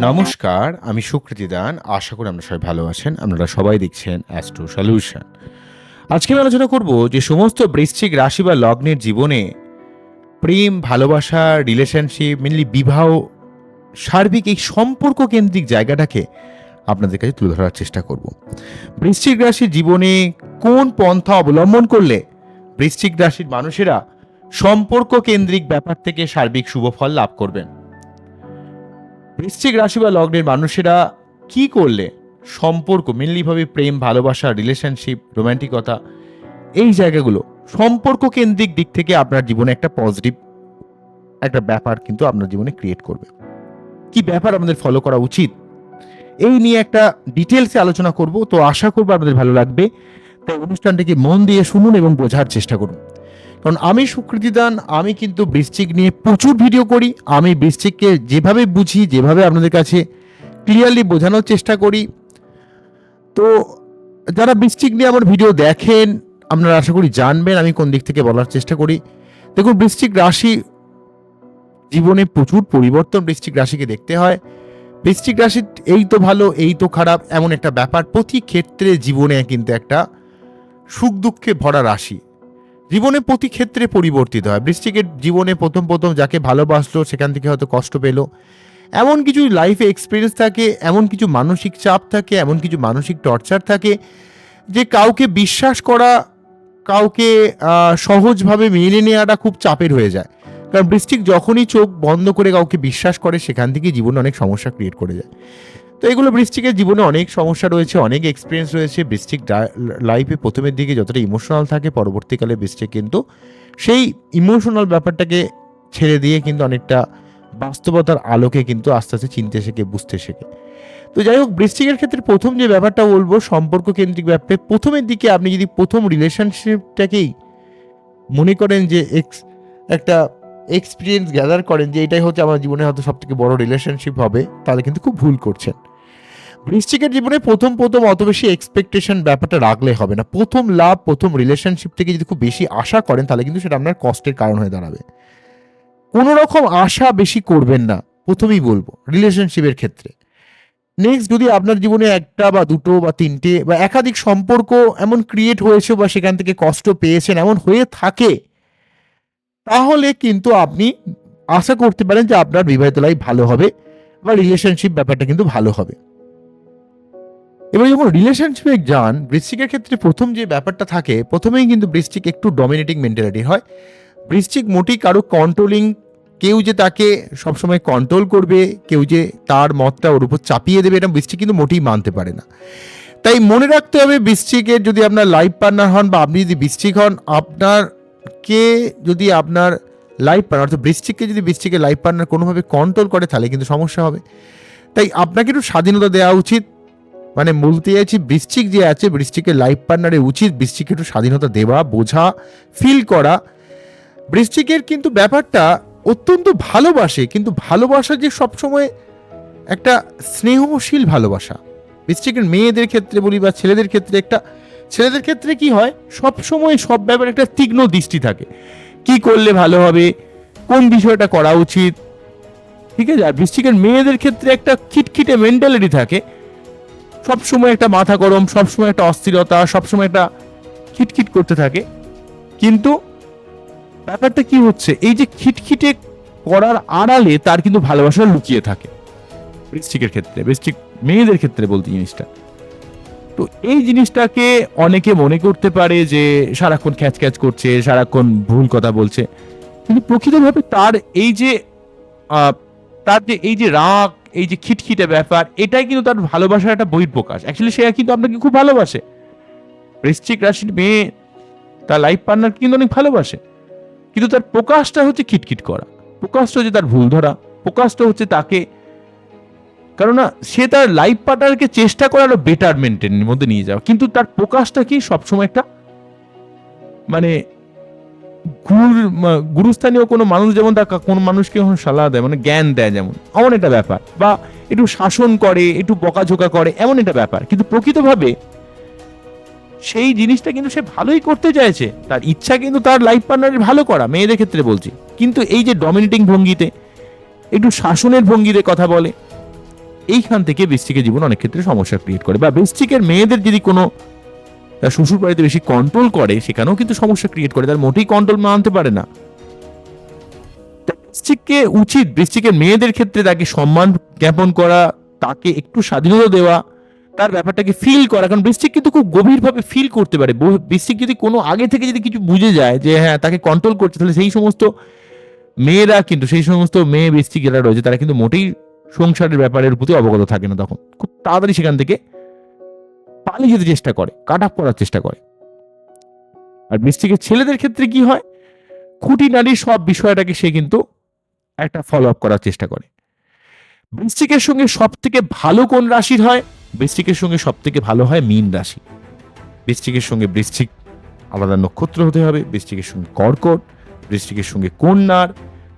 নমস্কার, আমি সুকৃতি দান। আশা করি আপনারা সবাই ভালো আছেন। আপনারা সবাই দেখছেন অ্যাস্ট্রো সলিউশন। আজকে আমি আলোচনা করব যে সমস্ত বৃশ্চিক রাশি বা লগ্নের জীবনে প্রেম, ভালোবাসা, রিলেশনশিপ, মেনলি বিবাহ, সার্বিক এই সম্পর্ক কেন্দ্রিক জায়গাটাকে আপনাদের কাছে তুলে ধরার চেষ্টা করব। বৃশ্চিক রাশির জীবনে কোন পন্থা অবলম্বন করলে বৃশ্চিক রাশির মানুষেরা সম্পর্ক কেন্দ্রিক ব্যাপার থেকে সার্বিক শুভ ফল লাভ করবেন, বৃশ্চিক রাশি বা লগ্নের মানুষেরা কি করলে সম্পর্ক মেনলিভাবে প্রেম, ভালোবাসা, রিলেশনশিপ, রোম্যান্টিকতা এই জায়গাগুলো সম্পর্ক কেন্দ্রিক দিক থেকে আপনার জীবনে একটা পজিটিভ একটা ব্যাপার কিন্তু আপনার জীবনে ক্রিয়েট করবে, কি ব্যাপার আমাদের ফলো করা উচিত, এই নিয়ে একটা ডিটেলসে আলোচনা করব। তো আশা করবো আপনাদের ভালো লাগবে। তাই অনুষ্ঠানটিকে মন দিয়ে শুনুন এবং বোঝার চেষ্টা করুন। কারণ আমি সুকৃতি দান, আমি কিন্তু বৃশ্চিক নিয়ে প্রচুর ভিডিও করি। আমি বৃশ্চিককে যেভাবে বুঝি, যেভাবে আপনাদের কাছে ক্লিয়ারলি বোঝানোর চেষ্টা করি, তো যারা বৃশ্চিক নিয়ে আমার ভিডিও দেখেন আপনারা আশা করি জানবেন আমি কোন দিক থেকে বলার চেষ্টা করি। দেখুন, বৃশ্চিক রাশি জীবনে প্রচুর পরিবর্তন বৃশ্চিক রাশিকে দেখতে হয়। বৃশ্চিক রাশি এই তো ভালো এই তো খারাপ এমন একটা ব্যাপার, প্রতি ক্ষেত্রে জীবনে কিন্তু একটা সুখ দুঃখে ভরা রাশি, জীবনে প্রতি ক্ষেত্রে পরিবর্তিত হয়। বৃশ্চিকের জীবনে প্রথম প্রথম যাকে ভালোবাসলো সেখান থেকে হয়তো কষ্ট পেল, এমন কিছু লাইফে এক্সপিরিয়েন্স থাকে, এমন কিছু মানসিক চাপ থাকে, এমন কিছু মানসিক টর্চার থাকে যে কাউকে বিশ্বাস করা, কাউকে সহজভাবে মেনে নেওয়াটা খুব চাপের হয়ে যায়। কারণ বৃশ্চিক যখনই চোখ বন্ধ করে কাউকে বিশ্বাস করে সেখান থেকে জীবনে অনেক সমস্যা ক্রিয়েট করে যায়। তো এগুলো বৃশ্চিকের জীবনে অনেক সমস্যা রয়েছে, অনেক এক্সপিরিয়েন্স রয়েছে। বৃশ্চিক লাইফে প্রথমের দিকে যতটা ইমোশনাল থাকে, পরবর্তীকালে বৃশ্চিক কিন্তু সেই ইমোশনাল ব্যাপারটাকে ছেড়ে দিয়ে কিন্তু অনেকটা বাস্তবতার আলোকে কিন্তু আস্তে আস্তে চিনতে শেখে, বুঝতে শেখে। তো যাই হোক, বৃশ্চিকের ক্ষেত্রে প্রথম যে ব্যাপারটা বলবো সম্পর্ক কেন্দ্রিক ব্যাপারে, প্রথমের দিকে আপনি যদি প্রথম রিলেশনশিপটাকেই মনে করেন যে একটা এক্সপিরিয়েন্স গ্যাদার করেন যে এটাই হচ্ছে আমার জীবনে হয়তো সব থেকে বড় রিলেশনশিপ হবে, তাহলে কিন্তু খুব ভুল করছেন। বৃশ্চিকের জীবনে প্রথম প্রথম অত বেশি এক্সপেকটেশন ব্যাপারটা রাখলে হবে না। প্রথম লাভ, প্রথম রিলেশনশিপ থেকে যদি খুব বেশি আশা করেন তাহলে কিন্তু সেটা আপনার কষ্টের কারণ হয়ে দাঁড়াবে। কোনো রকম আশা বেশি করবেন না, প্রথমেই বলবো রিলেশনশিপের ক্ষেত্রে। নেক্সট, যদি আপনার জীবনে একটা বা দুটো বা তিনটে বা একাধিক সম্পর্ক এমন ক্রিয়েট হয়েছে বা সেখান থেকে কষ্ট পেয়েছেন এমন হয়ে থাকে, তাহলে কিন্তু আপনি আশা করতে পারেন যে আপনার বিবাহিত লাইফ ভালো হবে বা রিলেশনশিপ ব্যাপারটা কিন্তু ভালো হবে। এবার যখন রিলেশনশিপে যান, বৃশ্চিকের ক্ষেত্রে প্রথম যে ব্যাপারটা থাকে, প্রথমেই কিন্তু বৃশ্চিক একটু ডমিনেটিং মেন্টালিটি হয়। বৃশ্চিক মোটেই কারো কন্ট্রোলিং, কেউ যে তাকে সবসময় কন্ট্রোল করবে, কেউ যে তার মতটা ওর উপর চাপিয়ে দেবে, এটা বৃশ্চিক কিন্তু মোটেই মানতে পারে না। তাই মনে রাখতে হবে, বৃশ্চিকের যদি আপনার লাইফ পার্টনার হন বা আপনি যদি বৃশ্চিক হন, আপনারকে যদি আপনার লাইফ পার্টনার অর্থাৎ বৃশ্চিককে যদি বৃশ্চিকের লাইফ পার্টনার কোনোভাবে কন্ট্রোল করে তাহলে কিন্তু সমস্যা হবে। তাই আপনাকে একটু স্বাধীনতা দেওয়া উচিত। মানে বলতে চাইছি, বৃশ্চিক যে আছে, বৃশ্চিকের লাইফ পার্টনারের উচিত বৃশ্চিককে একটু স্বাধীনতা দেওয়া, বোঝা, ফিল করা। বৃশ্চিকের কিন্তু ব্যাপারটা অত্যন্ত ভালোবাসে, কিন্তু ভালোবাসা যে সবসময় একটা স্নেহশীল ভালোবাসা। বৃশ্চিকের মেয়েদের ক্ষেত্রে বলি বা ছেলেদের ক্ষেত্রে, একটা ছেলেদের ক্ষেত্রে কি হয়, সবসময় সব ব্যাপারে একটা তীক্ষ্ণ দৃষ্টি থাকে, কি করলে ভালো হবে, কোন বিষয়টা করা উচিত, ঠিক আছে। আর বৃশ্চিকের মেয়েদের ক্ষেত্রে একটা খিটখিটে মেন্টালিটি থাকে, সবসময় একটা মাথা গরম, সবসময় একটা অস্থিরতা, সবসময় একটা খিটখিট করতে থাকে। কিন্তু ব্যাপারটা কি হচ্ছে, এই যে খিটখিটে করার আড়ালে তার কিন্তু ভালোবাসা লুকিয়ে থাকে বৃশ্চিকের ক্ষেত্রে, বৃশ্চিক মেয়েদের ক্ষেত্রে বলতে জিনিসটা। তো এই জিনিসটাকে অনেকে মনে করতে পারে যে সারাক্ষণ খ্যাচ খ্যাচ করছে, সারাক্ষণ ভুল কথা বলছে, কিন্তু প্রকৃতভাবে তার এই যে এই যে রাগ, এই যে খিটখিটে ব্যাপার, এটাই কিন্তু তার ভালোবাসার একটা বহিঃপ্রকাশ। অ্যাকচুয়ালি সে কিন্তু আপনাকে খুব ভালোবাসে। বৃশ্চিক রাশির মেয়ে তার লাইফ পার্টনার কিন্তু অনেক ভালোবাসে, কিন্তু তার প্রকাশটা হচ্ছে খিটখিট করা, প্রকাশটা হচ্ছে তার ভুল ধরা, প্রকাশটা হচ্ছে তাকে, কেননা সে তার লাইফ পার্টনারকে চেষ্টা করে আরো বেটারমেন্টের মধ্যে নিয়ে যাওয়া, কিন্তু তার প্রকাশটা কি সবসময় একটা মানে গুরুস্থানীয় কোনো মানুষ যেমন তার কোনো মানুষকে সালাহ দেয়, মানে জ্ঞান দেয়, যেমন এমন একটা ব্যাপার, বা একটু শাসন করে, একটু বকাঝোকা করে, এমন একটা ব্যাপার। কিন্তু প্রকৃতভাবে সেই জিনিসটা কিন্তু সে ভালোই করতে চাইছে, তার ইচ্ছা কিন্তু তার লাইফ পার্টনারের ভালো করা, মেয়েদের ক্ষেত্রে বলছি। কিন্তু এই যে ডমিনেটিং ভঙ্গিতে, একটু শাসনের ভঙ্গিতে কথা বলে, এইখান থেকে বৃশ্চিকের জীবন অনেক ক্ষেত্রে সমস্যা ক্রিয়েট করে, বা বৃশ্চিকের মেয়েদের যদি কোনো তার শ্বশুর বাড়িতে বেশি কন্ট্রোল করে সেখানেও কিন্তু সমস্যা ক্রিয়েট করে, তার মোটেই কন্ট্রোল মানতে পারে না। বৃশ্চিককে উচিত বৃশ্চিকের মেয়েদের ক্ষেত্রে তাকে সম্মান জ্ঞাপন করা, তাকে একটু স্বাধীনতা দেওয়া, তার ব্যাপারটাকে ফিল করা, কারণ বৃশ্চিক কিন্তু খুব গভীরভাবে ফিল করতে পারে। বৃশ্চিক যদি কোনো আগে থেকে যদি কিছু বুঝে যায় যে হ্যাঁ তাকে কন্ট্রোল করছে, তাহলে সেই সমস্ত মেয়েরা কিন্তু, সেই সমস্ত মেয়ে বৃশ্চিক যারা রয়েছে তারা কিন্তু মোটেই সংসারের ব্যাপারের প্রতি অবগত থাকে না, তখন খুব তাড়াতাড়ি সেখান থেকে পালিয়ে যেতে চেষ্টা করে, কাট আপ করার চেষ্টা করে। আর বৃশ্চিকের ছেলেদের ক্ষেত্রে কি হয়, খুঁটিনাটি সব বিষয়টাকে সে কিন্তু একটা ফলো আপ করার চেষ্টা করে। বৃশ্চিকের সঙ্গে সব থেকে ভালো কোন রাশির হয়? বৃশ্চিকের সঙ্গে সব থেকে ভালো হয় মীন রাশি। বৃশ্চিকের সঙ্গে বৃশ্চিক আলাদা নক্ষত্র হতে হবে, বৃশ্চিকের সঙ্গে কর্কট, বৃশ্চিকের সঙ্গে কন্যার,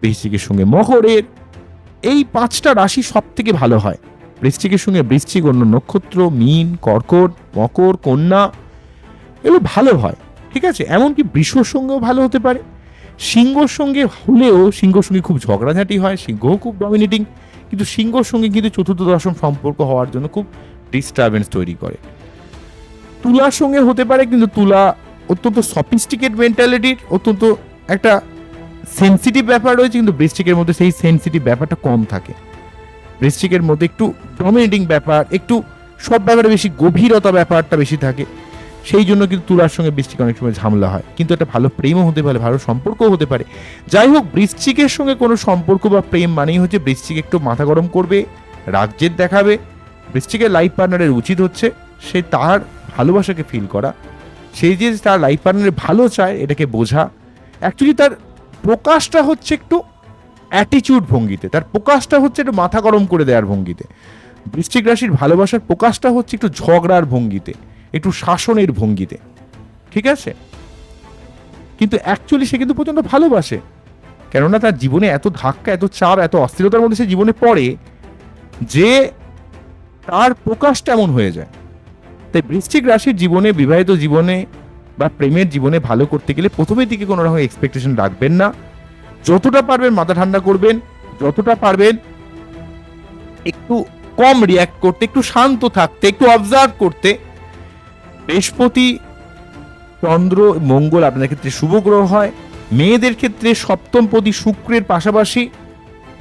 বৃশ্চিকের সঙ্গে মকরের, এই 5টা রাশি সব থেকে ভালো হয়। বৃশ্চিকের সঙ্গে বৃশ্চিক অন্য নক্ষত্র, মীন, কর্কট, মকর, কন্যা, এগুলো ভালো হয়, ঠিক আছে। এমনকি বৃষর সঙ্গেও ভালো হতে পারে। সিংহর সঙ্গে হলেও সিংহর সঙ্গে খুব ঝগড়াঝাঁটি হয়, সিংহও খুব ডমিনেটিং, কিন্তু সিংহর সঙ্গে কিন্তু চতুর্থ দশম সম্পর্ক হওয়ার জন্য খুব ডিস্টারবেন্স তৈরি করে। তুলার সঙ্গে হতে পারে, কিন্তু তুলা অত্যন্ত সফিস্টিকেট মেন্টালিটির, অত্যন্ত একটা সেন্সিটিভ ব্যাপার রয়েছে, কিন্তু বৃশ্চিকের মধ্যে সেই সেন্সিটিভ ব্যাপারটা কম থাকে। বৃশ্চিকের মধ্যে একটু ডমিনেটিং ব্যাপার, একটু সব ব্যাপারে বেশি গভীরতা ব্যাপারটা বেশি থাকে, সেই জন্য কিন্তু তুলার সঙ্গে বৃশ্চিক অনেক সময় ঝামেলা হয়। কিন্তু একটা ভালো প্রেমও হতে পারে, ভালো সম্পর্কও হতে পারে। যাই হোক, বৃশ্চিকের সঙ্গে কোনো সম্পর্ক বা প্রেম মানেই হচ্ছে বৃশ্চিক একটু মাথা গরম করবে, রাগজেদ দেখাবে। বৃশ্চিকের লাইফ পার্টনারের উচিত হচ্ছে সে তার ভালোবাসাকে ফিল করা, সেই যে তার লাইফ পার্টনারের ভালো চায় এটাকে বোঝা। অ্যাকচুয়ালি তার প্রকাশটা হচ্ছে একটু অ্যাটিচিউড ভঙ্গিতে, তার প্রকাশটা হচ্ছে একটু মাথা গরম করে দেওয়ার ভঙ্গিতে। বৃশ্চিক রাশির ভালোবাসার প্রকাশটা হচ্ছে একটু ঝগড়ার ভঙ্গিতে, একটু শাসনের ভঙ্গিতে, ঠিক আছে। কিন্তু অ্যাকচুয়ালি সে কিন্তু প্রচন্ড ভালোবাসে, কেননা তার জীবনে এত ধাক্কা, এত চাপ, এত অস্থিরতার মধ্যে সে জীবনে পড়ে যে তার প্রকাশটা এমন হয়ে যায়। তাই বৃশ্চিক রাশির জীবনে, বিবাহিত জীবনে বা প্রেমের জীবনে ভালো করতে গেলে প্রথমের দিকে কোনো রকম এক্সপেকটেশন রাখবেন না। যতটা পারবেন মাথা ঠান্ডা করবেন, যতটা পারবেন একটু কম রিয়াক্ট করতে, একটু শান্ত থাকতে, একটু অবজার্ভ করতে। বৃহস্পতি, চন্দ্র, মঙ্গল আপনাদের ক্ষেত্রে শুভ গ্রহ হয়। মেয়েদের ক্ষেত্রে সপ্তমপতি শুক্রের পাশাপাশি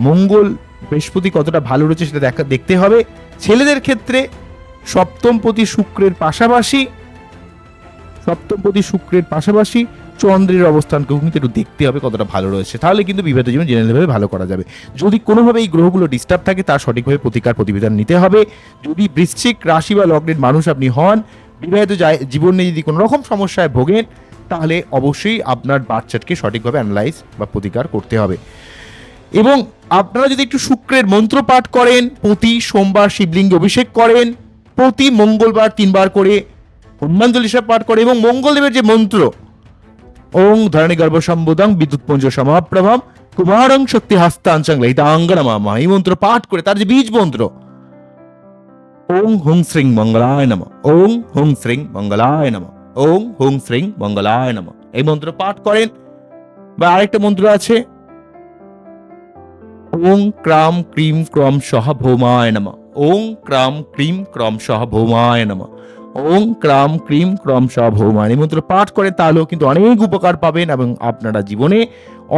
মঙ্গল, বৃহস্পতি কতটা ভালো রয়েছে সেটা দেখতে হবে। ছেলেদের ক্ষেত্রে সপ্তমপতি শুক্রের পাশাপাশি চন্দ্রের অবস্থানকেও কিন্তু একটু দেখতে হবে কতটা ভালো রয়েছে, তাহলে কিন্তু বিবাহিত জীবন জেনারেলভাবে ভালো করা যাবে। যদি কোনোভাবে এই গ্রহগুলো ডিস্টার্ব থাকে তার সঠিকভাবে প্রতিবিধান নিতে হবে। যদি বৃশ্চিক রাশি বা লগ্নের মানুষ আপনি হন, বিবাহিত জীবন নিয়ে যদি কোনো রকম সমস্যায় ভোগেন, তাহলে অবশ্যই আপনার বার্থ চার্টকে সঠিকভাবে অ্যানালাইজ বা প্রতিকার করতে হবে। এবং আপনারা যদি একটু শুক্রের মন্ত্র পাঠ করেন, প্রতি সোমবার শিবলিঙ্গে অভিষেক করেন, প্রতি মঙ্গলবার 3 বার করে হনুমান চল্লিশা পাঠ করে, এবং মঙ্গলদেবের যে মন্ত্র ওং ধরণী গর্ভ সম্বুদং বিদ্যুৎপুঞ্জ সমাপ্রভম কুমারং শক্তি হস্তাঞ্চং লহিতাঙ্গনমামা, এই মন্ত্র পাঠ করে তার যে বীজ মন্ত্র ওং হুং শ্রীং মঙ্গলায় নমঃ, ওং হুং শ্রীং মঙ্গলায় নমঃ, ওং হুং শ্রীং মঙ্গলায় নমঃ, এই মন্ত্র পাঠ করেন। বা আরেকটা মন্ত্র আছে ওং ক্রাম ক্রিম ক্রম সহ ভৌমায় নমঃ, ওং ক্রাম ক্রিম ক্রম সহ ভৌমায় নমঃ, ওং ক্রাম ক্রিম ক্রম সহ ভৌমায়। এই মন্ত্র পাঠ করে তাহলেও কিন্তু অনেক উপকার পাবেন এবং আপনারা জীবনে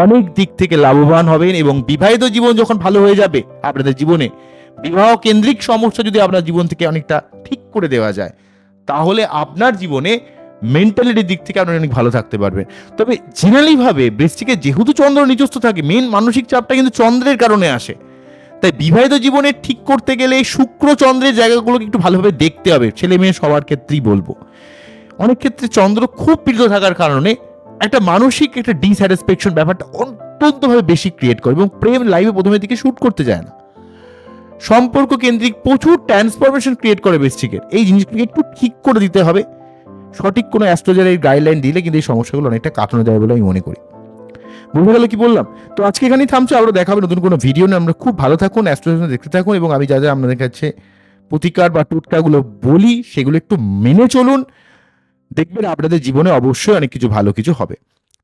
অনেক দিক থেকে লাভবান হবেন। এবং বিবাহিত জীবন যখন ভালো হয়ে যাবে, আপনাদের জীবনে বিবাহ কেন্দ্রিক সমস্যা যদি আপনার জীবন থেকে অনেকটা ঠিক করে দেওয়া যায়, তাহলে আপনার জীবনে মেন্টালিটির দিক থেকে আপনি অনেক ভালো থাকতে পারবেন। তবে জেনারেলি ভাবে বৃশ্চিকে যেহেতু চন্দ্র নিজস্ব থাকে, মেন মানসিক চাপটা কিন্তু চন্দ্রের কারণে আসে। তাই বিবাহিত জীবনে ঠিক করতে গেলে শুক্র চন্দ্রের জায়গাগুলোকে একটু ভালোভাবে দেখতে হবে। ছেলে মেয়ে সবার ক্ষেত্রেই বলবো, অনেক ক্ষেত্রে চন্দ্র খুব পীড়িত থাকার কারণে একটা মানসিক একটা ডিস্যাটিসফ্যাকশন ব্যাপারটা অত্যন্তভাবে বেশি ক্রিয়েট করে, এবং প্রেম লাইফে প্রথমের দিকে শুট করতে যায় না। সম্পর্ক কেন্দ্রিক প্রচুর ট্রান্সফরমেশন ক্রিয়েট করে বৃশ্চিকের। এই জিনিসগুলোকে একটু ঠিক করে দিতে হবে। সঠিক কোনো অ্যাস্ট্রোলজারের গাইডলাইন দিলে কিন্তু এই সমস্যাগুলো অনেকটা কাটানো যাবে বলে আমি মনে করি। বুঝে গেল কি বললাম? তো আজকে এখানেই থামছে, আবার দেখা হবে নতুন কোনো ভিডিও নিয়ে। আমরা খুব ভালো থাকুন, অ্যাস্ট্রোলজি দেখতে থাকুন, এবং আমি যা যা আপনাদের কাছে প্রতিকার বা টোটকাগুলো বলি সেগুলো একটু মেনে চলুন, দেখবেন আপনাদের জীবনে অবশ্যই অনেক কিছু ভালো কিছু হবে।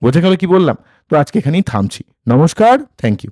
বোঝা গেল কি বললাম? তো আজকে এখানেই থামছি। নমস্কার, থ্যাংক ইউ।